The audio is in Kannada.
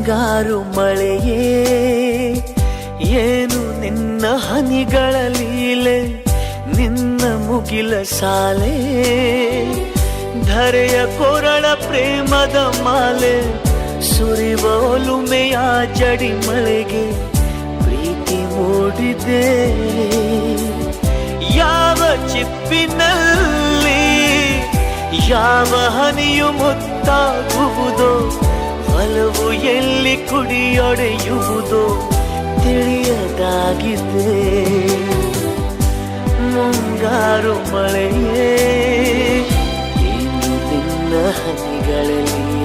ಮುಂಗಾರು ಮಳೆಯೇ ಏನು ನಿನ್ನ ಹನಿಗಳ ಲೀಲೆ, ನಿನ್ನ ಮುಗಿಲ ಸಾಲೆ ಧರೆಯ ಕೊರಳ ಪ್ರೇಮದ ಮಾಲೆ, ಸುರಿವ ಒಲುಮೆಯ ಜಡಿ ಮಳೆಗೆ ಪ್ರೀತಿ ಮೂಡಿದೆ. ಯಾವ ಚಿಪ್ಪಿನಲ್ಲಿ ಯಾವ ಹನಿಯು ಮುತ್ತಾಗುವುದೋ, ಒಲವು ಎಲ್ಲಿ ಕುಡಿಯೊಡೆಯುವುದೋ ತಿಳಿಯದಾಗಿದೆ. ಮುಂಗಾರು ಮಳೆಯೇ ಏನು ನಿನ್ನ ಹನಿಗಳಲ್ಲಿ